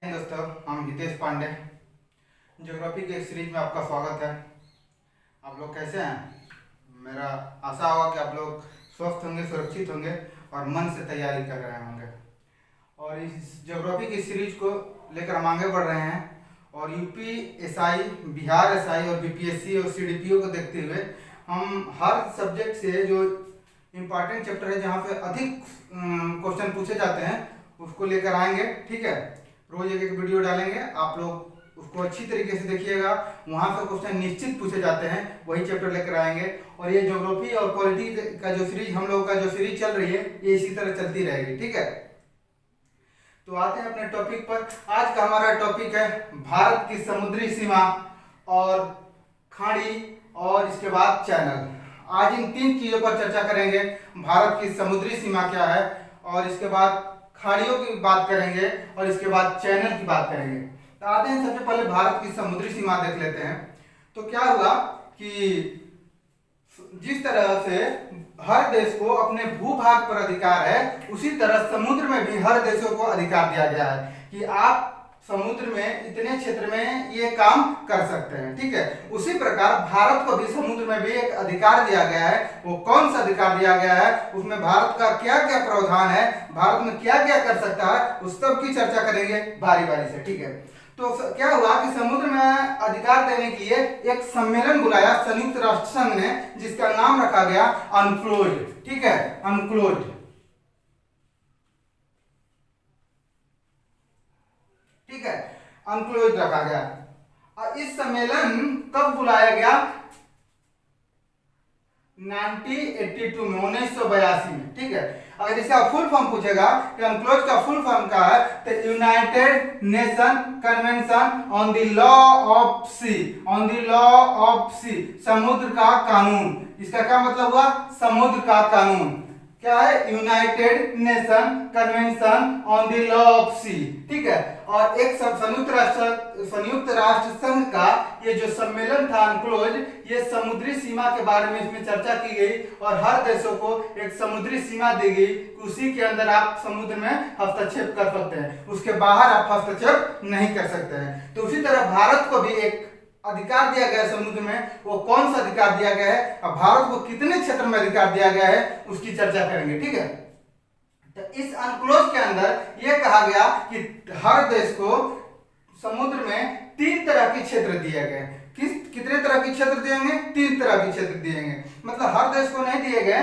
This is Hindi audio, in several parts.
दोस्तों, हम हितेश पांडे। ज्योग्राफी के सीरीज में आपका स्वागत है। आप लोग कैसे हैं? मेरा आशा होगा कि आप लोग स्वस्थ होंगे, सुरक्षित होंगे और मन से तैयारी कर रहे होंगे। और इस ज्योग्राफी की सीरीज को लेकर हम आगे बढ़ रहे हैं और यूपी एसआई, बिहार एसआई और बीपीएससी और सीडीपीओ को देखते हुए हम हर सब्जेक्ट से जो इम्पॉर्टेंट चैप्टर है, जहाँ पे अधिक क्वेश्चन पूछे जाते हैं, उसको लेकर आएंगे। ठीक है, रोज एक एक वीडियो डालेंगे, आप लोग उसको अच्छी तरीके से देखिएगा। वहाँ से क्वेश्चन निश्चित पूछे जाते हैं, वही चैप्टर लेकर आएंगे। और ये ज्योग्राफी और पॉलिटी का जो सीरीज हम लोगों का जो सीरीज चल रही है, ये इसी तरह चलती रहेगी। ठीक है, तो आते हैं अपने टॉपिक पर। आज का हमारा टॉपिक है भारत की समुद्री सीमा और खाड़ी और इसके बाद चैनल। आज इन तीन चीजों पर चर्चा करेंगे। भारत की समुद्री सीमा क्या है, और इसके बाद खाड़ियों की बात करेंगे, और इसके बाद चैनल की बात करेंगे। तो आते हैं, सबसे पहले भारत की समुद्री सीमा देख लेते हैं। तो क्या हुआ कि जिस तरह से हर देश को अपने भूभाग पर अधिकार है, उसी तरह समुद्र में भी हर देशों को अधिकार दिया गया है कि आप समुद्र में इतने क्षेत्र में ये काम कर सकते हैं। ठीक है, उसी प्रकार भारत को भी समुद्र में भी एक अधिकार दिया गया है। वो कौन सा अधिकार दिया गया है, उसमें भारत का क्या क्या प्रावधान है, भारत में क्या क्या कर सकता है, उस सब की चर्चा करेंगे बारी बारी से। ठीक है, तो क्या हुआ कि समुद्र में अधिकार देने के लिए एक सम्मेलन बुलाया संयुक्त राष्ट्र संघ ने, जिसका नाम रखा गया अनक्लोज। ठीक है, अनक्लोज। ठीक है, अनक्लोज रखा गया। और इस सम्मेलन कब बुलाया गया? 1982 में, 1982 में। ठीक है, अगर इसका फुल फॉर्म पूछेगा कि अनक्लोज का फुल फॉर्म क्या है, तो United Nation convention on the law of sea, on the law of sea, समुद्र का कानून। इसका क्या मतलब हुआ? समुद्र का कानून। क्या है? United Nation convention on the law of sea. ठीक है, और एक संयुक्त राष्ट्र संघ का ये जो सम्मेलन था अनक्लोज, ये समुद्री सीमा के बारे में इसमें चर्चा की गई और हर देशों को एक समुद्री सीमा दी गई। उसी के अंदर आप समुद्र में हस्तक्षेप कर सकते हैं, उसके बाहर आप हस्तक्षेप नहीं कर सकते हैं। तो उसी तरह भारत को भी एक अधिकार दिया गया है समुद्र में। वो कौन सा अधिकार दिया गया है और भारत को कितने क्षेत्र में अधिकार दिया गया है, उसकी चर्चा करेंगे। ठीक है, तो इस अनक्लोज के अंदर यह कहा गया कि हर देश को समुद्र में 3 तरह के क्षेत्र दिए गए। कितने तरह के क्षेत्र दिएंगे? 3 तरह के क्षेत्र दिएंगे। मतलब हर देश को नहीं दिए गए,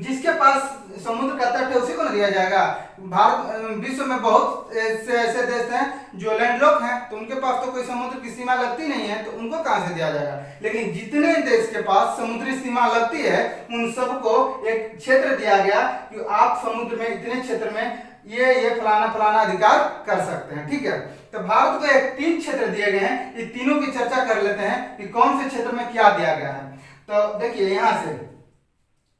जिसके पास समुद्र का तट है उसी को नहीं दिया जाएगा। भारत विश्व में बहुत ऐसे देश हैं जो लैंडलॉक हैं, तो उनके पास तो कोई समुद्र की सीमा लगती नहीं है, तो उनको कहां से दिया जाएगा। लेकिन जितने देश के पास समुद्री सीमा लगती है, उन सबको एक क्षेत्र दिया गया कि आप समुद्र में इतने क्षेत्र में ये फलाना फलाना अधिकार कर सकते हैं। ठीक है, तो भारत को एक 3 क्षेत्र दिए गए हैं। ये तीनों की चर्चा कर लेते हैं कि कौन से क्षेत्र में क्या दिया गया है। तो देखिए, यहां से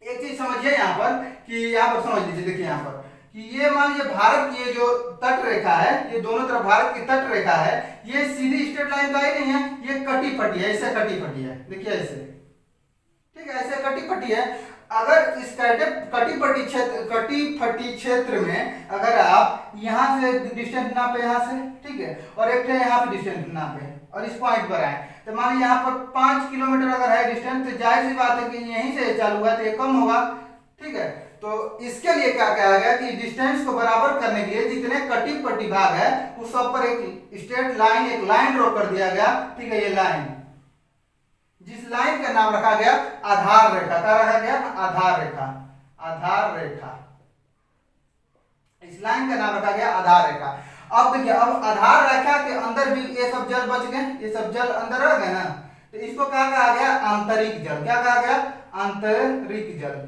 एक चीज समझिए यहाँ पर कि यहाँ पर समझ लीजिए। देखिए यहाँ पर कि ये मान लीजिए भारत की ये जो तट रेखा है, ये दोनों तरफ भारत की तट रेखा है, ये सीधी स्ट्रेट लाइन तो आई नहीं है, ये कटी फटी है, ऐसे कटी फटी है। देखिए ऐसे, ठीक है, ऐसे कटी फटी है। अगर इस कटी फटी क्षेत्र में अगर आप यहाँ से डिस्टेंस नापे, यहाँ से, ठीक है, और एक यहाँ पे डिस्टेंस नापे और इस पॉइंट पर आए, तो मान लीजिए यहाँ पर 5 किलोमीटर अगर है डिस्टेंस, तो जाहिर सी बात है कि यहीं से चालू हुआ तो ये कम होगा। ठीक है, तो इसके लिए क्या कहा गया कि डिस्टेंस को बराबर करने के लिए जितने कटी पट्टी भाग है उस सब पर एक स्ट्रेट लाइन, एक लाइन ड्रॉ कर दिया गया। ठीक है, ये लाइन, जिस लाइन का नाम रखा गया आधार रेखा। क्या रखा गया? आधार रेखा। आधार रेखा, इस लाइन का नाम रखा गया आधार रेखा। अब देखिए, अब आधार रेखा के अंदर भी ये सब जल बच गए, ये सब जल अंदर आ गए ना, तो इसको क्या कहा गया? आंतरिक जल। क्या कहा गया? आंतरिक जल।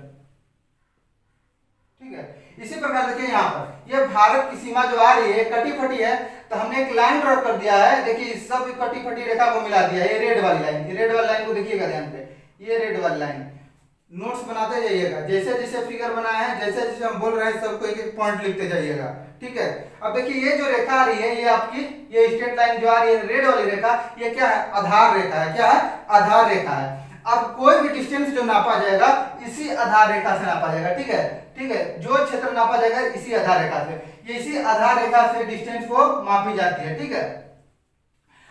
ठीक है, इसी प्रकार देखिए यहाँ पर ये भारत की सीमा जो आ रही है कटी फटी है, तो हमने एक लाइन ड्रॉ कर दिया है। देखिए, सब कटी फटी रेखा को मिला दिया। ये रेड वाली लाइन, ये रेड वाली लाइन को देखिएगा ध्यान पे, ये रेड वाली लाइन। नोट्स बनाते जाइएगा, जैसे जैसे फिगर बनाया है, जैसे जैसे हम बोल रहे हैं, सबको एक एक पॉइंट लिखते जाइएगा। ठीक है, अब देखिए ये जो रेखा आ रही है, ये आपकी ये स्ट्रेट लाइन जो आ रही है रेड वाली रेखा, ये क्या है? आधार रेखा है। क्या है? आधार रेखा है। अब कोई भी डिस्टेंस जो नापा जाएगा इसी आधार रेखा से नापा जाएगा, ठीक है, ठीक है, जो क्षेत्र नापा जाएगा इसी आधार रेखा से, ये इसी आधार रेखा से डिस्टेंस को मापी जाती है, ठीक है।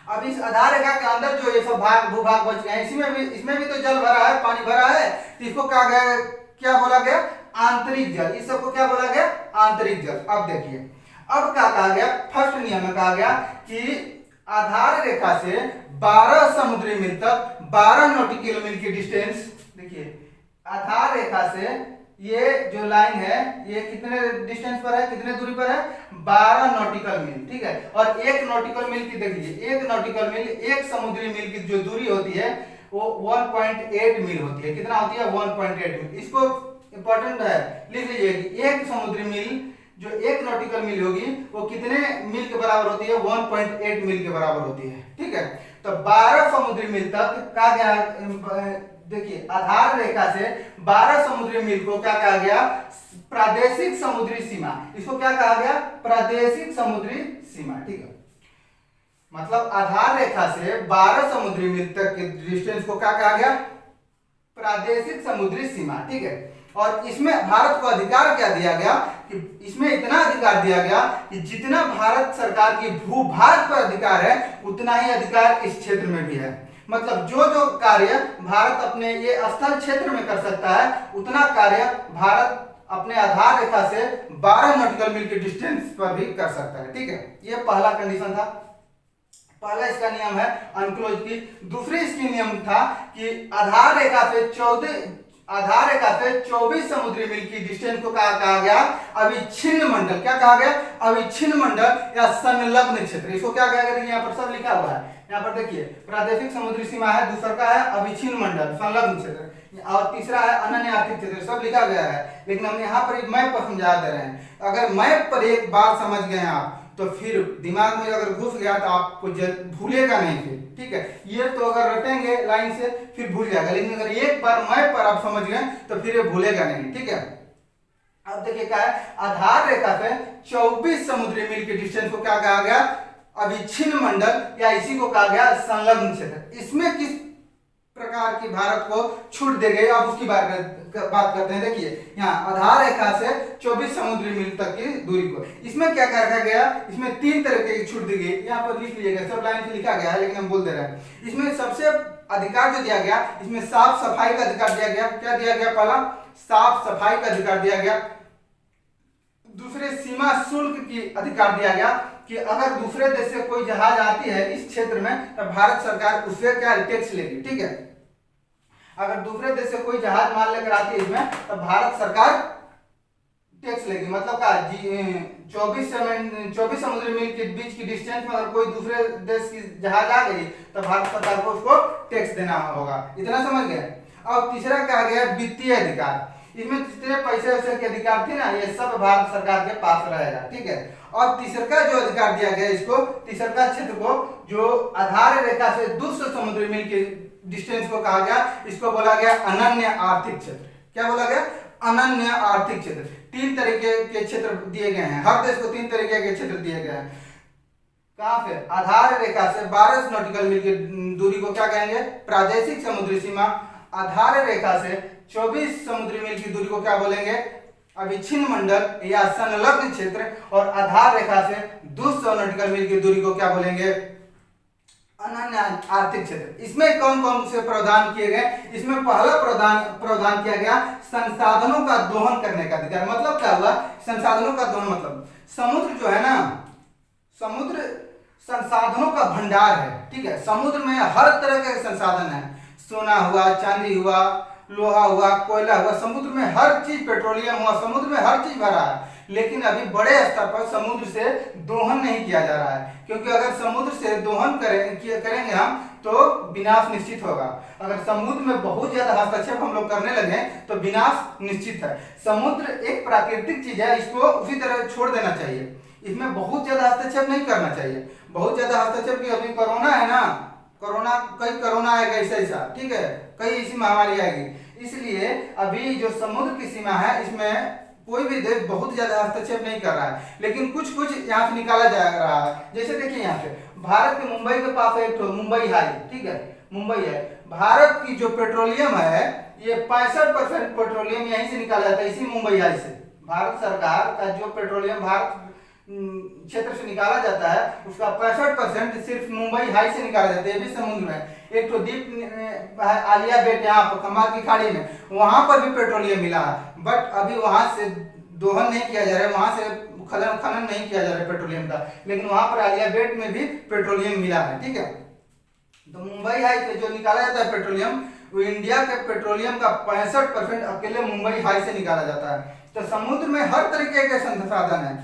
अब इस आधार रेखा के अंदर जो ये सब भाग भूभाग बच गए हैं, इसमें भी तो जल भरा है, पानी भरा है, तो इसको क्या बोला गया, आंतरिक जल, इस सबको क्या बोला गया, आंतरिक जल। अब देखिए, अब क्या कहा गया, फर्स्ट नियम में कहा गया कि आधार रेखा से 12 समुद्री मील तक 12 नॉटिकल मील की डिस्टेंस, देखिए आधार रेखा से ये जो लाइन है ये कितने डिस्टेंस पर है, कितने दूरी पर है, 12 नॉटिकल मील, ठीक है। और एक नॉटिकल मील की देख लीजिए, एक नॉटिकल मील, एक समुद्री मील की जो दूरी होती है वो 1.8 मील होती है, कितना होती है, 1.8 मील। इसको इंपॉर्टेंट है, लिख लीजिए कि एक समुद्री मील जो एक नॉटिकल मील होगी वो कितने मील के बराबर होती है, 1.8 मील के बराबर होती है, ठीक है। तो 12 समुद्री मील तक कहा गया, देखिए आधार रेखा से 12 समुद्री मील को क्या कहा गया, प्रादेशिक समुद्री सीमा, इसको क्या कहा गया, प्रादेशिक समुद्री सीमा, ठीक है। मतलब आधार रेखा से 12 समुद्री मील तक के डिस्टेंस को क्या कहा गया, प्रादेशिक समुद्री सीमा, ठीक है। और इसमें भारत को अधिकार क्या दिया गया कि इसमें इतना अधिकार दिया गया कि जितना भारत सरकार की भूभाग पर अधिकार है उतना ही अधिकार इस क्षेत्र में भी है। मतलब जो जो कार्य भारत अपने ये स्थल क्षेत्र में कर सकता है उतना कार्य भारत अपने आधार रेखा से 12 नॉटिकल मील के डिस्टेंस पर भी कर सकता है, ठीक है। ये पहला कंडीशन था, पहला इसका नियम है अनक्लोज की। दूसरी इसकी नियम था कि आधार रेखा से 24 समुद्री मील की डिस्टेंस को कहा गया अविच्छिन्न मंडल, क्या कहा गया, अविच्छिन्न मंडल या संलग्न क्षेत्र। इसको क्या कहा गया, यहाँ पर सब लिखा हुआ है, यहाँ पर देखिए प्रादेशिक समुद्री सीमा है, दूसरा का है अविच्छिन्न मंडल संलग्न क्षेत्र, और तीसरा है अनन्य आर्थिक क्षेत्र, सब लिखा गया है। लेकिन हम यहाँ पर मैप पर समझा दे रहे हैं। अगर मैप पर एक बार समझ गए आप तो फिर दिमाग में अगर घुस गया तो आपको भूलेगा नहीं फिर, ठीक है। ये तो अगर रटेंगे लाइन से फिर भूल जाएगा, लेकिन अगर एक बार मैप पर आप समझ गए तो फिर ये भूलेगा नहीं, ठीक है। अब देखिए क्या है, आधार रेखा से 24 समुद्री मील की डिस्टेंस को क्या कहा गया, अविच्छिन्न मंडल या इसी को कहा गया संलग्न क्षेत्र। इसमें किस प्रकार की भारत को छूट दे गई, अब उसकी बात करते हैं। देखिए यहाँ आधार रेखा से 24 समुद्री मील तक की दूरी को, इसमें क्या रखा गया, इसमें 3 तरह की छूट दी गई, यहाँ पर लिख लीजिएगा, सब लाइन से लिखा गया है लेकिन हम बोल दे रहे हैं। इसमें सबसे अधिकार जो दिया गया, इसमें साफ सफाई का अधिकार दिया गया, क्या दिया गया, पहला साफ सफाई का अधिकार दिया गया, दूसरे सीमा शुल्क की अधिकार दिया गया कि अगर दूसरे देश से कोई जहाज आती है इस क्षेत्र में तो भारत सरकार उससे क्या टैक्स लेगी, ठीक है। अगर दूसरे देश से कोई जहाज माल लेकर आती है इसमें तो भारत सरकार टैक्स लेगी। मतलब क्या, 24 समुद्री मील के बीच की डिस्टेंस में अगर कोई दूसरे देश की जहाज आ गई तो भारत सरकार को उसको टैक्स देना होगा, इतना समझ गए। अब तीसरा कहा गया वित्तीय अधिकार, इसमें जितने पैसे वैसे के अधिकार थे ना ये सब भारत सरकार के पास रहेगा, ठीक है। और तीसरा जो अधिकार दिया गया इसको, तीसरा क्षेत्र को जो आधार रेखा से 200 समुद्री मील के डिस्टेंस को कहा गया, इसको बोला गया अनन्य आर्थिक क्षेत्र। क्या बोला गया, अनन्य आर्थिक क्षेत्र। 3 तरीके के क्षेत्र दिए गए हैं, हर देश को 3 तरीके के क्षेत्र दिए गए हैं। कहां पे, आधार रेखा से 12 नॉटिकल मील की दूरी को क्या कहेंगे, प्रादेशिक समुद्री सीमा। आधार रेखा से 24 समुद्री मील की दूरी को क्या बोलेंगे, अविच्छिन्न मंडल या संलग्न क्षेत्र। और आधार रेखा से 200 नॉटिकल मील की दूरी को क्या बोलेंगे, अनन्य आर्थिक क्षेत्र। इसमें कौन कौन से प्रावधान किए गए, इसमें पहला प्रावधान किया गया संसाधनों का दोहन करने का अधिकार। मतलब क्या हुआ, संसाधनों का दोहन मतलब समुद्र जो है ना, समुद्र संसाधनों का भंडार है, ठीक है। समुद्र में हर तरह के संसाधन है, सोना हुआ, चांदी हुआ, लोहा हुआ, कोयला हुआ, समुद्र में हर चीज, पेट्रोलियम हुआ, समुद्र में हर चीज भरा है। लेकिन अभी बड़े स्तर पर समुद्र से दोहन नहीं किया जा रहा है, क्योंकि अगर समुद्र से दोहन करेंगे हम तो विनाश निश्चित होगा। अगर समुद्र में बहुत ज्यादा हस्तक्षेप हम लोग करने लगे तो विनाश निश्चित है। समुद्र एक प्राकृतिक चीज है, इसको उसी तरह छोड़ देना चाहिए, इसमें बहुत ज्यादा हस्तक्षेप नहीं करना चाहिए। बहुत ज्यादा हस्तक्षेप की, अभी कोरोना है ना, कई कोरोना आएगा ऐसा, ठीक है, कई ऐसी महामारी आएगी। इसलिए अभी जो समुद्र की सीमा है इसमें कोई भी देश बहुत ज्यादा हस्तक्षेप नहीं कर रहा है, लेकिन कुछ कुछ यहाँ से निकाला जा रहा है। जैसे देखिए यहाँ पे भारत के मुंबई के पास एक तो मुंबई हाई, ठीक है, मुंबई है। भारत की जो पेट्रोलियम है ये 65% पेट्रोलियम यहीं से निकाला जाता है, इसी मुंबई हाई से। भारत सरकार का जो पेट्रोलियम भारत क्षेत्र से निकाला जाता है उसका 65% सिर्फ मुंबई हाई से निकाला जाता है, ये भी समुद्र में। एक तो द्वीप आलिया बेट यहाँ पर कमाल की खाड़ी में, वहां पर भी पेट्रोलियम मिला है, बट अभी वहां से दोहन नहीं किया जा रहा है, वहां से खनन नहीं किया जा रहा है पेट्रोलियम का, लेकिन वहां पर आलिया बेट में भी पेट्रोलियम मिला है, ठीक है। तो मुंबई हाई से जो निकाला जाता है पेट्रोलियम, वो इंडिया के पेट्रोलियम का 65% अकेले मुंबई हाई से निकाला जाता है। तो समुद्र में हर तरीके के संसाधन है,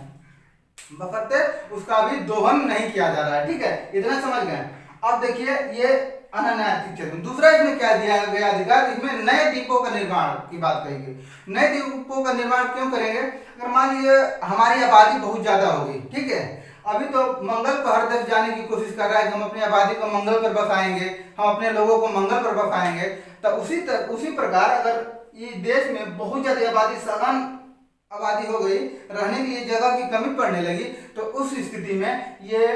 बशर्ते उसका अभी दोहन नहीं किया जा रहा है, ठीक है, इतना समझ गए। अब देखिए ये अनन्यायिक क्षेत्र, दूसरा इसमें क्या दिया गया अधिकार, इसमें नए द्वीपों का निर्माण की बात कही गई। नए द्वीपों का निर्माण क्यों करेंगे, अगर मान लीजिए हमारी आबादी बहुत ज्यादा हो गई, ठीक है, अभी तो मंगल पर हर देश जाने की कोशिश कर रहा है कि हम अपनी आबादी को मंगल पर बसाएंगे, हम अपने लोगों को मंगल पर बसाएंगे। तो उसी प्रकार अगर ये देश में बहुत ज्यादा आबादी सघन आबादी हो गई, रहने के लिए जगह की कमी पड़ने लगी, तो उस स्थिति में ये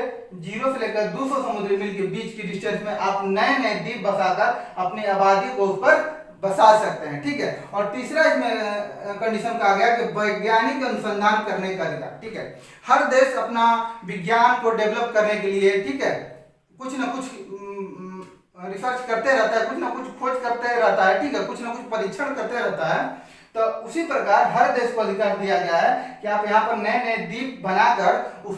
0 से लेकर 200 समुद्री मील के बीच की डिस्टेंस में आप नए नए द्वीप बसाकर अपनी आबादी को उस पर बसा सकते हैं, ठीक है। और तीसरा इसमें कंडीशन कहा गया कि वैज्ञानिक अनुसंधान करने का अधिकार, ठीक है। हर देश अपना विज्ञान को डेवलप करने के लिए, ठीक है, कुछ ना कुछ रिसर्च करते रहता है, कुछ ना कुछ खोज करते रहता है, ठीक है, कुछ ना कुछ परीक्षण करते रहता है। तो उसी प्रकार हर देश को अधिकार दिया गया है कि आप यहाँ पर नए नए द्वीप बनाकर उस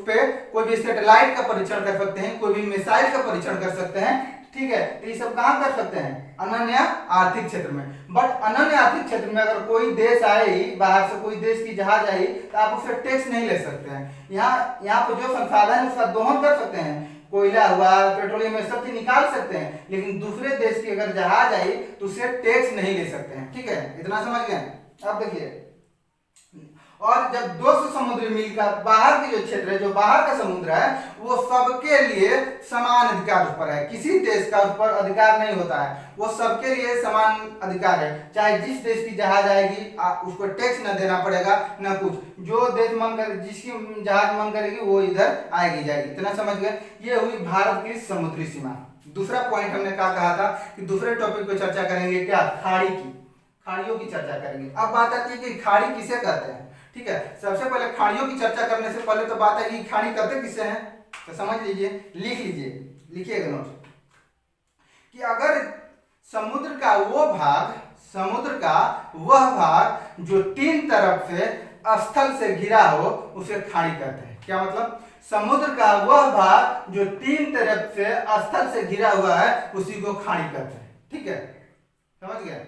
पे कोई भी सैटेलाइट का परीक्षण कर सकते हैं, कोई भी मिसाइल का परीक्षण कर सकते हैं, ठीक है। तो ये सब कहाँ कर सकते हैं, अनन्य आर्थिक क्षेत्र में। बट अनन्य आर्थिक क्षेत्र में अगर कोई देश आए, बाहर से कोई देश की जहाज आई, तो आप उससे टैक्स नहीं ले सकते हैं। यहाँ पर जो संसाधन है उसका दोहन कर सकते हैं, कोयला हुआ, पेट्रोलियम में सब चीज निकाल सकते हैं, लेकिन दूसरे देश की अगर जहाज आई तो उससे टैक्स नहीं ले सकते हैं, ठीक है, इतना समझ गए। अब देखिए, और जब 200 समुद्री मील का बाहर के जो क्षेत्र है, जो बाहर का समुद्र है, वो सबके लिए समान अधिकार उस पर है, किसी देश का उस पर अधिकार नहीं होता है, वो सबके लिए समान अधिकार है। चाहे जिस देश की जहाज आएगी उसको टैक्स न देना पड़ेगा, न कुछ, जो देश मन कर, जिसकी जहाज मन करेगी वो इधर आएगी जाएगी, इतना समझ गए। ये हुई भारत की समुद्री सीमा। दूसरा पॉइंट हमने क्या कहा था कि दूसरे टॉपिक पे चर्चा करेंगे, क्या, खाड़ी की, खाड़ियों की चर्चा करेंगे। अब बात आती है कि खाड़ी किसे कहते हैं, ठीक है। सबसे पहले खाड़ियों की चर्चा करने से पहले तो बात है कि खाड़ी कहते किसे हैं, तो समझ लीजिए, लिख लीजिए, लिखिएगा नोट, कि अगर समुद्र का वह भाग जो 3 तरफ से स्थल से घिरा हो उसे खाड़ी कहते हैं। क्या मतलब, समुद्र का वह भाग जो 3 तरफ से स्थल से घिरा हुआ है उसी को खाड़ी कहते हैं, ठीक है, समझ गए।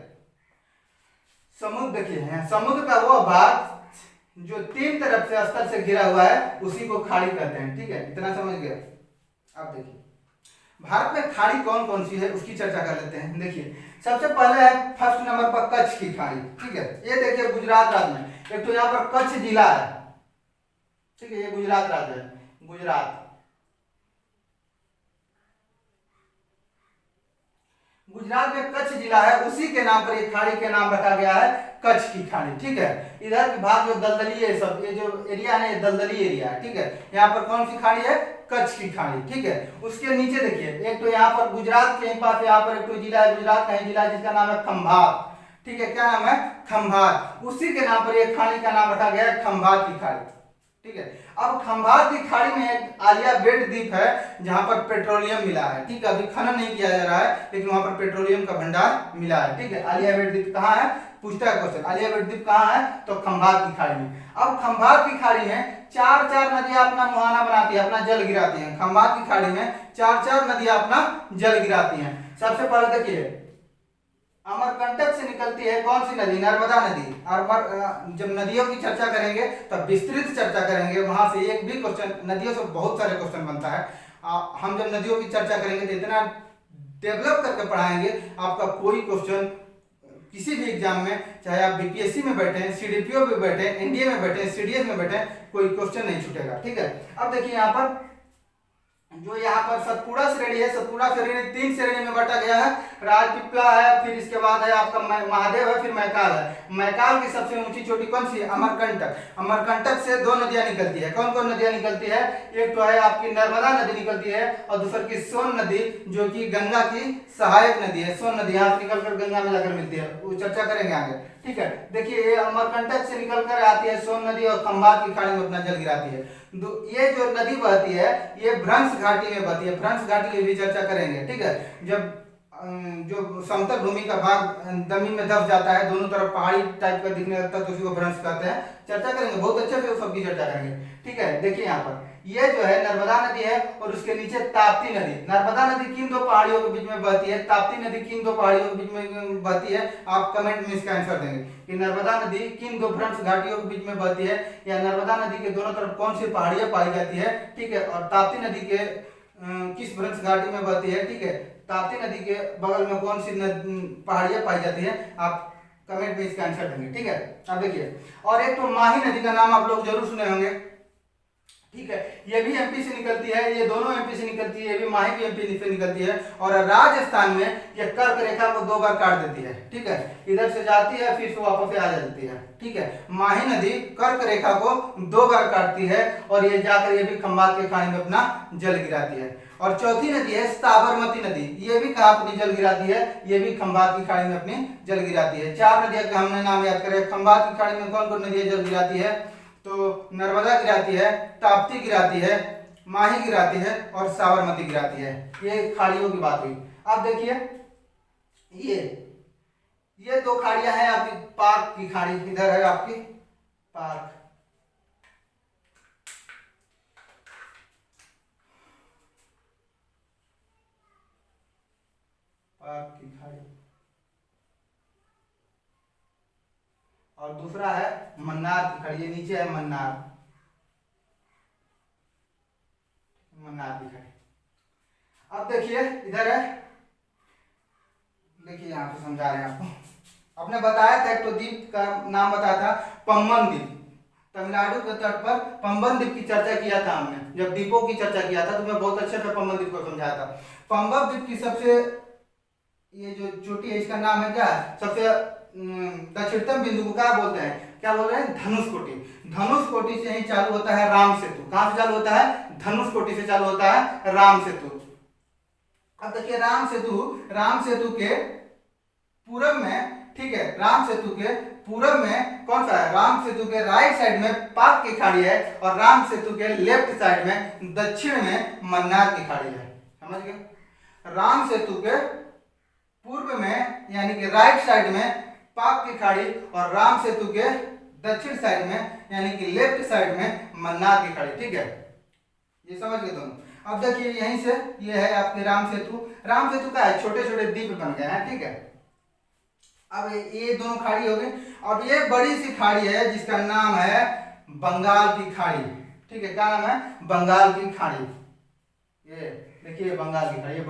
समुद्र देखिए, समुद्र का वह भाग जो 3 तरफ से स्थल से घिरा हुआ है उसी को खाड़ी कहते हैं, ठीक है, इतना समझ गए। अब देखिए भारत में खाड़ी कौन कौन सी है उसकी चर्चा कर लेते हैं। देखिए सबसे पहले है फर्स्ट नंबर पर कच्छ की खाड़ी, ठीक है, ये देखिए गुजरात राज्य में, एक तो यहाँ पर कच्छ जिला है, ठीक है, ये गुजरात राज्य है, गुजरात में कच्छ जिला है, उसी के नाम पर ये खाड़ी के नाम रखा गया है कच्छ की खाड़ी, ठीक है। इधर के भाग जो दलदली है, सब ये जो एरिया है ये दलदली एरिया है, ठीक है। यहाँ पर कौन सी खाड़ी है, कच्छ की खाड़ी, ठीक है। उसके नीचे देखिए, एक तो यहाँ पर गुजरात के पास यहाँ पर एक तो जिला है, गुजरात का जिला जिसका नाम है खंभात, ठीक है, क्या नाम है, खंभात, उसी के नाम पर ये खाड़ी का नाम रखा गया है खंभात की खाड़ी, ठीक है। अब खंभात की खाड़ी में एक आलिया बेट द्वीप है जहां पर पेट्रोलियम मिला है, ठीक है, अभी खनन नहीं किया जा रहा है, लेकिन वहां पर पेट्रोलियम का भंडार मिला है, ठीक है। आलिया बेट द्वीप कहाँ है, पूछता है क्वेश्चन, आलिया बेट द्वीप कहाँ है, तो खंभात की खाड़ी में। अब खंभात की खाड़ी में 4 नदियां अपना मुहाना बनाती है, अपना जल गिराती हैं। खंभात की खाड़ी में 4 नदियां अपना जल गिराती हैं। सबसे पहले देखिए, अमरकंटक से निकलती है कौन सी नदी, नर्मदा नदी। और जब नदियों की चर्चा करेंगे तब विस्तृत चर्चा करेंगे, वहां से एक भी क्वेश्चन, नदियों से बहुत सारे क्वेश्चन बनता है। हम जब नदियों की चर्चा करेंगे तो इतना डेवलप करके पढ़ाएंगे, आपका कोई क्वेश्चन किसी भी एग्जाम में, चाहे आप बीपीएससी में बैठे, सीडीपीओ में बैठे, एनडीए में बैठे, सीडीएस में बैठे, कोई क्वेश्चन नहीं छूटेगा, ठीक है। अब देखिए यहाँ पर जो यहाँ पर सतपुड़ा श्रेणी है, सतपुड़ा श्रेणी 3 श्रेणी में बांटा गया है। राजपीपला है, फिर इसके बाद है आपका महादेव है, फिर मैकाल है। मैकाल की सबसे ऊंची चोटी कौन सी है? अमरकंटक। अमरकंटक से 2 नदियां निकलती है। कौन कौन नदियां निकलती है? एक तो है आपकी नर्मदा नदी निकलती है और दूसरी की सोन नदी, जो कि गंगा की सहायक नदी है। सोन नदी यहाँ से निकलकर गंगा में जाकर मिलती है, वो चर्चा करेंगे आगे, ठीक है। देखिए ये अमरकंटक से निकलकर आती है सोन नदी और खंभात की खाड़ी में अपना जल गिराती है। ये जो नदी बहती है ये भ्रंश घाटी में बहती है। भ्रंश घाटी की भी चर्चा करेंगे, ठीक है। जब जो समतल भूमि का भाग जमीन में दब जाता है, दोनों तरफ पहाड़ी टाइप का दिखने लगता है, तो उसी को भ्रंश कहते हैं। चर्चा करेंगे बहुत अच्छे से, सबकी चर्चा करेंगे, ठीक है। देखिए यहाँ पर ये जो है नर्मदा नदी है और उसके नीचे ताप्ती नदी। नर्मदा नदी किन 2 पहाड़ियों के बीच में बहती है? ताप्ती नदी किन 2 पहाड़ियों के बीच में बहती है? आप कमेंट में इसका आंसर देंगे कि नर्मदा नदी किन 2 भ्रंश घाटियों के बीच में बहती है, या नर्मदा नदी के दोनों तरफ कौन सी पहाड़ियां पाई जाती है, ठीक है। और ताप्ती नदी के किस भ्रंश घाटी में बहती है, ठीक है। ताप्ती नदी के बगल में कौन सी पहाड़ियां पाई जाती है? आप कमेंट में इसका आंसर देंगे, ठीक है। अब देखिए, और एक तो माही नदी का नाम आप लोग जरूर सुने होंगे, ठीक है। ये भी एमपी से निकलती है, ये दोनों एमपी से निकलती है, ये भी माही भी एमपी से निकलती है। और राजस्थान में ये कर्क रेखा को 2 बार काट देती है, ठीक है। इधर से जाती है फिर से वापस आ जाती है, ठीक है। माही नदी कर्क रेखा को 2 बार काटती है और ये जाकर ये भी खंभात के खाड़ी में अपना जल गिराती है। और चौथी नदी है साबरमती नदी, ये भी कहाँ अपनी जल गिराती है? ये भी खंभात की खाड़ी में अपनी जल गिराती है। 4 नदियां का हमने नाम याद करें। खंभात की खाड़ी में कौन कौन नदियां जल गिराती है? तो नर्मदा गिराती है, ताप्ती गिराती है, माही गिराती है और साबरमती गिराती है। ये खाड़ियों की बात हुई। अब देखिए ये 2 खाड़ियां हैं आपकी पाक की खाड़ी, इधर है आपकी पाक, पाक की खाड़ी, और दूसरा है मन्नार की खाड़ी। ये नीचे है मन्नार, मन्नार की खाड़ी। अब देखिए इधर है, देखिए यहाँ पे समझा रहे हैं आपको। आपने बताया था एक तो द्वीप का नाम बताया था पंबन द्वीप। तमिलनाडु के तट पर पंबन द्वीप की चर्चा किया था हमने, जब द्वीपों की चर्चा किया था तो मैं बहुत अच्छे से पंबन द्वीप को समझाया था। पंबन द्वीप की सबसे ये जो चोटी है इसका नाम है क्या? सबसे दक्षिणतम बिंदु को क्या बोलते हैं? क्या बोल रहे हैं? धनुष कोटि। धनुष कोटि से ही चालू होता है राम सेतु। कहां से चालू होता है? धनुष कोटि से चालू होता है राम सेतु। अब देखिए राम सेतु के पूरब में, ठीक है, राम सेतु के पूरब में कौन सा है? राम सेतु के राइट साइड में पाक की खाड़ी है और राम सेतु के लेफ्ट साइड में दक्षिण में मन्नार की खाड़ी है। समझ गए? राम सेतु के पूर्व में यानी कि राइट साइड में पाक की खाड़ी और राम सेतु के दक्षिण साइड में यानी कि लेफ्ट साइड में मन्नार की खाड़ी, ठीक है। ये समझ गए दोनों। अब देखिए यहीं से ये है आपके राम सेतु। राम सेतु का है छोटे छोटे द्वीप बन गए हैं, ठीक है। अब ये दोनों खाड़ी हो गई। अब ये बड़ी सी खाड़ी है जिसका नाम है बंगाल की खाड़ी, ठीक है। क्या नाम है? बंगाल की खाड़ी। ये देखिए बंगाल की खाड़ी, ये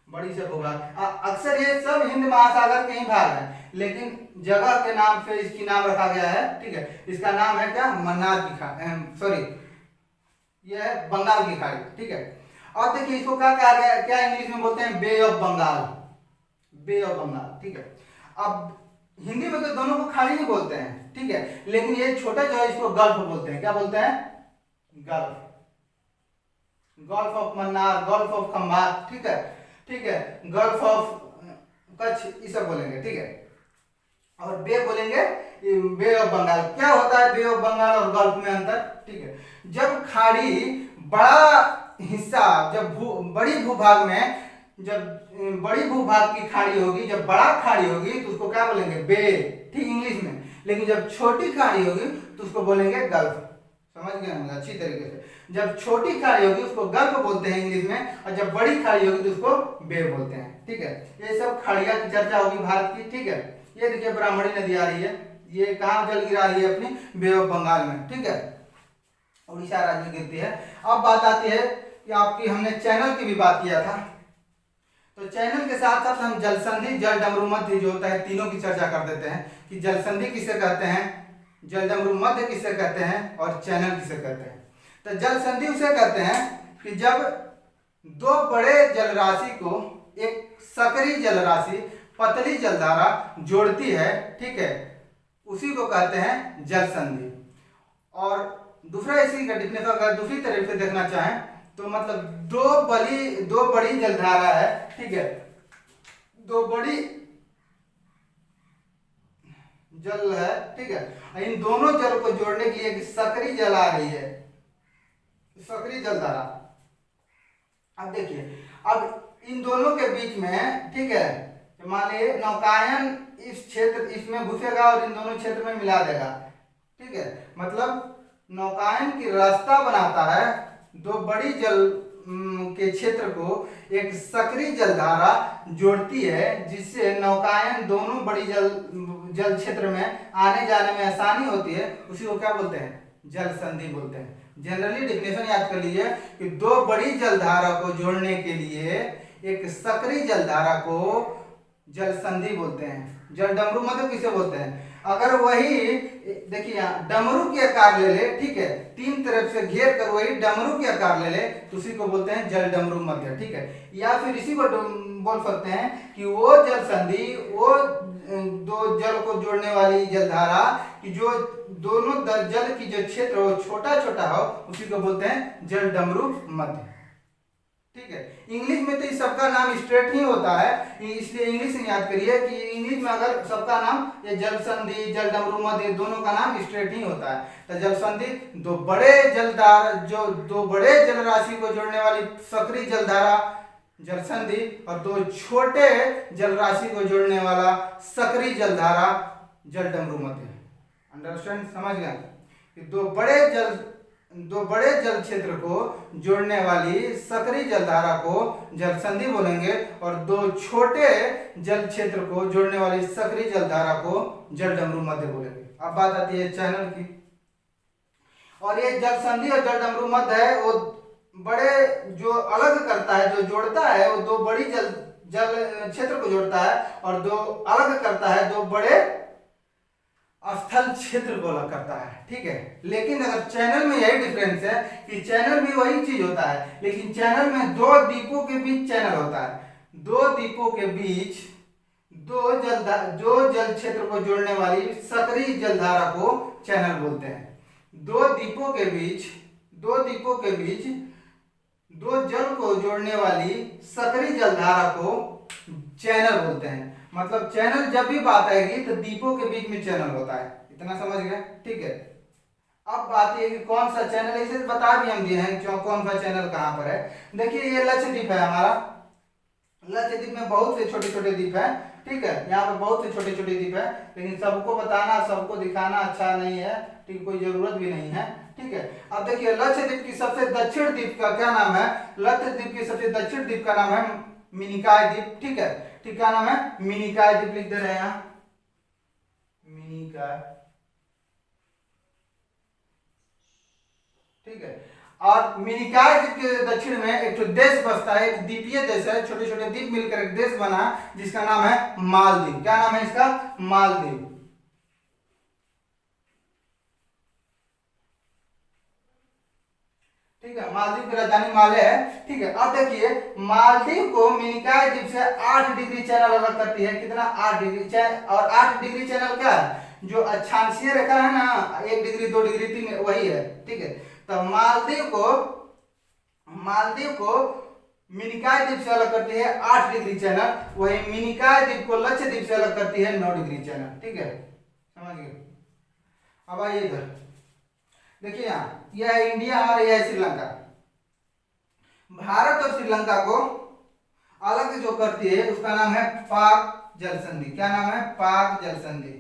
बड़ी से भूभाग। अक्सर ये सब हिंद महासागर के ही भाग है, लेकिन जगह के नाम से इसकी नाम रखा गया है, ठीक है। इसका नाम है क्या? मन्नार की खाड़ी, सॉरी ये है बंगाल की खाड़ी, ठीक है। और देखिए इसको क्या कहा गया, क्या इंग्लिश में बोलते हैं? Bay of Bengal, bay of Bengal, ठीक है। अब हिंदी में तो दोनों को खाड़ी ही बोलते हैं, ठीक है, लेकिन ये छोटा जो है इसको गल्फ बोलते हैं। क्या बोलते हैं? Gulf, gulf of Mannar, gulf of Khambhat, ठीक है, ठीक है, गल्फ ऑफ कच्छ, ये सब बोलेंगे, ठीक है। और बे बोलेंगे बे ऑफ बंगाल। क्या होता है बे ऑफ बंगाल और गल्फ में अंतर? ठीक है, जब खाड़ी बड़ा हिस्सा, जब बड़ी भूभाग में, जब बड़ी भूभाग की खाड़ी होगी, जब बड़ा खाड़ी होगी तो उसको क्या बोलेंगे? बे, ठीक, इंग्लिश में। लेकिन जब छोटी खाड़ी होगी तो उसको बोलेंगे गल्फ। समझ गए हम अच्छी तरीके से? जब छोटी खाड़ी होगी उसको गल्फ बोलते हैं इंग्लिश में, और जब बड़ी खाड़ी होगी तो उसको बे बोलते हैं, ठीक है। ये सब खाड़िया की चर्चा होगी भारत की, ठीक है। ये देखिए ब्राह्मणी नदी आ रही है, ये कहाँ जल गिरा रही है? अपनी बे ऑफ बंगाल में, ठीक है, उड़ीसा राज्य में गिरती है। अब बात आती है कि आपकी हमने चैनल की भी बात किया था, तो चैनल के साथ साथ हम जलसंधि, जल डमरू मध्य जो होता है, तीनों की चर्चा कर देते हैं कि जलसंधि किसे कहते हैं, जल डमरू मध्य किसे कहते हैं और चैनल किसे कहते हैं। तो जल संधि उसे कहते हैं कि जब दो बड़े जलराशि को एक सकरी जलराशि पतली जलधारा जोड़ती है, ठीक है, उसी को कहते हैं जल संधि। और दूसरा इसी का डिफिनेशन अगर दूसरी तरह से देखना चाहें तो मतलब दो बड़ी जलधारा है, ठीक है, दो बड़ी जल है, ठीक है, इन दोनों जल को जोड़ने के लिए एक सकरी जल आ रही है, सकरी जलधारा। अब देखिए, अब इन दोनों के बीच में, ठीक है, मान लीजिए नौकायन इस क्षेत्र इसमें घुसेगा और इन दोनों क्षेत्र में मिला देगा, ठीक है, मतलब नौकायन की रास्ता बनाता है, दो बड़ी जल के क्षेत्र को एक सकरी जलधारा जोड़ती है, जिससे नौकायन दोनों बड़ी जल क्षेत्र में आने जाने में आसानी होती है, उसी को क्या बोलते हैं, जल संधि बोलते हैं। जनरली डेफिनेशन याद कर लीजिए कि दो बड़ी जलधारा को जोड़ने के लिए एक सकरी जलधारा को जल संधि बोलते हैं। जल डमरू मतलब किसे बोलते हैं, अगर वही देखिए यहाँ डमरू के आकार ले ले, ठीक है, तीन तरफ से घेर कर वही डमरू के आकार ले ले तो उसी को बोलते हैं जल डमरू मध्य, ठीक है। या फिर इसी को बोल सकते हैं कि वो जल संधि, वो दो जल को जोड़ने वाली जलधारा कि जो दोनों जल की जो क्षेत्र हो छोटा छोटा हो, उसी को बोलते हैं जल डमरू मध्य, ठीक है। इंग्लिश में तो इस सबका नाम स्ट्रेट ही होता है, इसलिए इंग्लिश में याद करिए कि इंग्लिश में अगर सबका नाम ये जल संधि, जल डमरू मध्य, दोनों का नाम स्ट्रेट ही होता है। तो जल संधि दो बड़े जल राशि को जोड़ने वाली सकरी जलधारा जल संधि, और दो छोटे जल राशि को जोड़ने वाला सकरी जलधारा जल डमरू मध्य। अंडरस्टैंड, समझ गए कि दो बड़े जल क्षेत्र को जोड़ने वाली सकरी जलधारा को जल संधि बोलेंगे, और दो छोटे जल क्षेत्र को जोड़ने वाली सकरी जलधारा को जल डमरू मध्य बोलेंगे। अब बात आती है चैनल की, और ये जल संधि और जल डमरू मध्य है वो बड़े जो अलग करता है, जो जोड़ता है, वो दो बड़ी जल क्षेत्र को जोड़ता है, और दो अलग करता है, दो बड़े स्थल क्षेत्र को अलग करता है, ठीक है। लेकिन अगर चैनल में यही डिफरेंस है कि चैनल भी वही चीज होता है, लेकिन चैनल में दो द्वीपों के बीच चैनल होता है, दो द्वीपों के बीच जो जल क्षेत्र को जोड़ने वाली सकरी जलधारा को चैनल बोलते हैं। दो द्वीपों के बीच दो जल को जोड़ने वाली सकरी जलधारा को चैनल बोलते हैं। मतलब चैनल जब भी बात आएगी तो द्वीपों के बीच में चैनल होता है, इतना समझ गए, ठीक है। अब बात ये कि कौन सा चैनल, इसे बता भी हम दिए हैं कौन सा चैनल कहां पर है। देखिए ये लक्षद्वीप है हमारा, लक्षद्वीप में बहुत से छोटे छोटे द्वीप है, ठीक है, यहाँ पर बहुत से छोटे छोटे द्वीप है, लेकिन सबको बताना सबको दिखाना अच्छा नहीं है, ठीक, कोई जरूरत भी नहीं है, ठीक है। अब देखिए लक्षद्वीप की सबसे दक्षिण द्वीप का क्या नाम है, लक्षद्वीप की सबसे दक्षिण द्वीप का नाम है मिनिकॉय द्वीप, ठीक है, ठीक, क्या नाम है, मिनिकॉय द्वीप लिख दे रहे हैं यहाँ, मिनिकॉय, ठीक है। और मिनिकॉय द्वीप के दक्षिण में एक तो देश बसता है, एक द्वीपीय देश है, छोटे छोटे द्वीप मिलकर एक देश बना जिसका नाम है मालदीव। क्या नाम है इसका, मालदीव, ठीक है। मालदीव की राजधानी माले है, ठीक है। अब देखिए मालदीव को मिनिकॉय द्वीप से 8 डिग्री चैनल अलग करती है, कितना, 8 डिग्री चैनल, और 8 डिग्री चैनल क्या है, जो अक्षांशीय रेखा है ना, 1 डिग्री 2 डिग्री 3 वही है, ठीक है। तो मालदीव को मिनिकॉय द्वीप से अलग करती है 8 डिग्री चैनल, वही मिनिकॉय द्वीप को लक्षद्वीप से अलग करती है 9 डिग्री चैनल, ठीक है, समझ गए। अब आइए इधर देखिए, यहाँ यह है इंडिया और यह है श्रीलंका। भारत और श्रीलंका को अलग जो करती है उसका नाम है पाक जल संधि। क्या नाम है, पाक जल संधि,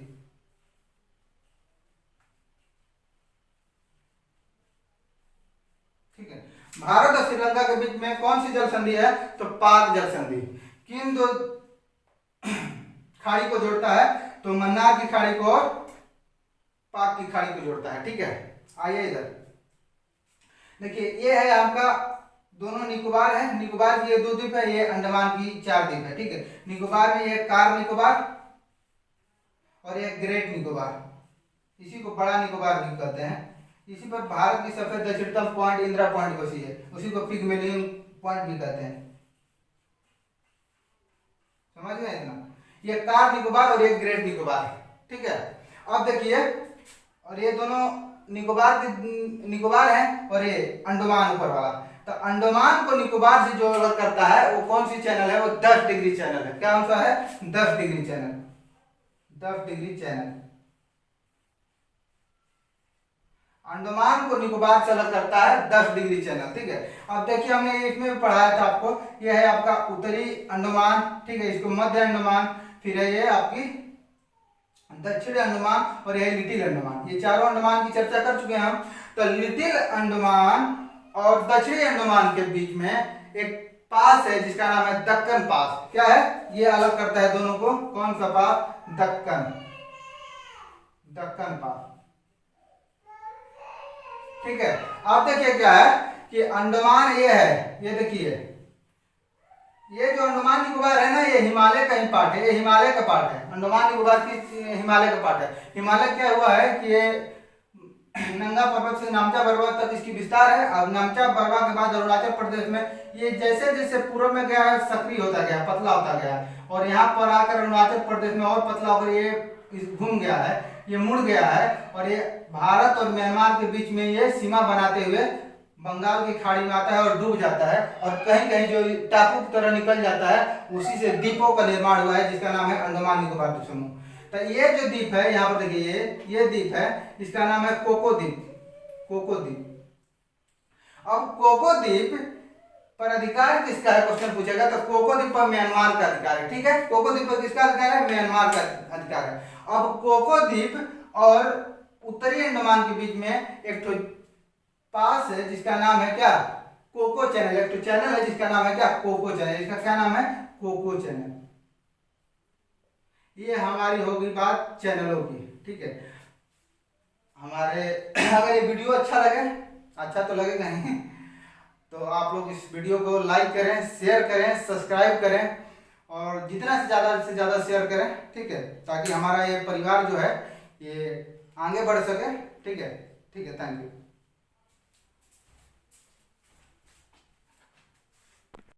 ठीक है। भारत और श्रीलंका के बीच में कौन सी जल संधि है, तो पाक जल संधि। किन दो खाड़ी को जोड़ता है, तो मन्नार की खाड़ी को और पाक की खाड़ी को जोड़ता है, ठीक है। आइए इधर देखिए, ये है आपका दोनों निकोबार है, निकोबार की ये 2 द्वीप है, ये अंडमान की 4 द्वीप है, ठीक है। निकोबार में ये कार निकोबार और ये ग्रेट निकोबार, इसी को बड़ा निकोबार भी कहते हैं। इसी पर भारत की सबसे दक्षिणतम पॉइंट इंदिरा पॉइंट बसी है, उसी को पिग्मेलियन पॉइंट भी कहते हैं। समझ गए इतना? ये कार निकोबार और ये ग्रेट निकोबार, ठीक है। अब देखिए, और ये दोनों निकोबार है और ये अंडमान ऊपर वाला। तो अंडमान को निकोबार से जो अलग करता है वो कौन सी चैनल है? वो 10 डिग्री चैनल है। क्या कौन सा है? 10 degree channel. 10 degree channel Andaman को निकोबार से अलग करता है 10 डिग्री चैनल, ठीक है। अब देखिए, हमने इसमें भी पढ़ाया था आपको, यह है आपका उत्तरी अंडमान, ठीक है, इसको मध्य अंडमान, फिर है ये आपकी दक्षिणी अंडमान और यह लिटिल अंडमान। ये चारों अंडमान की चर्चा कर चुके हैं हम। तो लिटिल अंडमान और दक्षिणी अंडमान के बीच में एक पास है जिसका नाम है दक्कन पास। क्या है? ये अलग करता है दोनों को। कौन सा पास? दक्कन पास, ठीक है। अब देखिए क्या है कि अंडमान ये है, ये देखिए, ये जो अंडमान निकोबार है ना, ये हिमालय का ही पार्ट है। ये हिमालय का पार्ट है, अंडमान निकोबार की हिमालय का पार्ट है। हिमालय क्या हुआ है कि ये नंगा पर्वत से नामचा पर्वत तक इसकी विस्तार है। अब नामचा पर्वत के बाद अरुणाचल प्रदेश में ये जैसे जैसे पूर्व में गया है सक्रिय होता गया, पतला होता गया, और यहाँ पर आकर अरुणाचल प्रदेश में और पतला होकर ये घूम गया है, ये मुड़ गया है, और ये भारत और म्यांमार के बीच में ये सीमा बनाते हुए बंगाल की खाड़ी में आता है और डूब जाता है, और कहीं कहीं जो टापू की तरह निकल जाता है, उसी से द्वीपों का निर्माण हुआ है जिसका नाम है अंडमान निकोबार द्वीप समूह। तो ये जो द्वीप है, यहाँ पर देखिए, ये द्वीप है, इसका नाम है कोको द्वीप। कोको द्वीप। अब कोको द्वीप पर अधिकार किसका है? क्वेश्चन पूछेगा तो कोको द्वीप पर म्यांमार का अधिकार है, ठीक है। कोको द्वीप पर किसका अधिकार है? म्यांमार का अधिकार है। अब कोको द्वीप और उत्तरी अंडमान के बीच में एक तो पास है जिसका नाम है क्या? Coco Chanel. एक तो चैनल है जिसका नाम है क्या? Coco Chanel. इसका क्या नाम है? Coco Chanel. ये हमारी होगी बात चैनलों की, ठीक है। हमारे अगर ये वीडियो अच्छा लगे, अच्छा तो लगेगा नहीं, तो आप लोग इस वीडियो को लाइक करें, शेयर करें, सब्सक्राइब करें, और जितना से ज़्यादा शेयर करें, ठीक है, ताकि हमारा ये परिवार जो है ये आगे बढ़ सके, ठीक है। ठीक है, थैंक यू।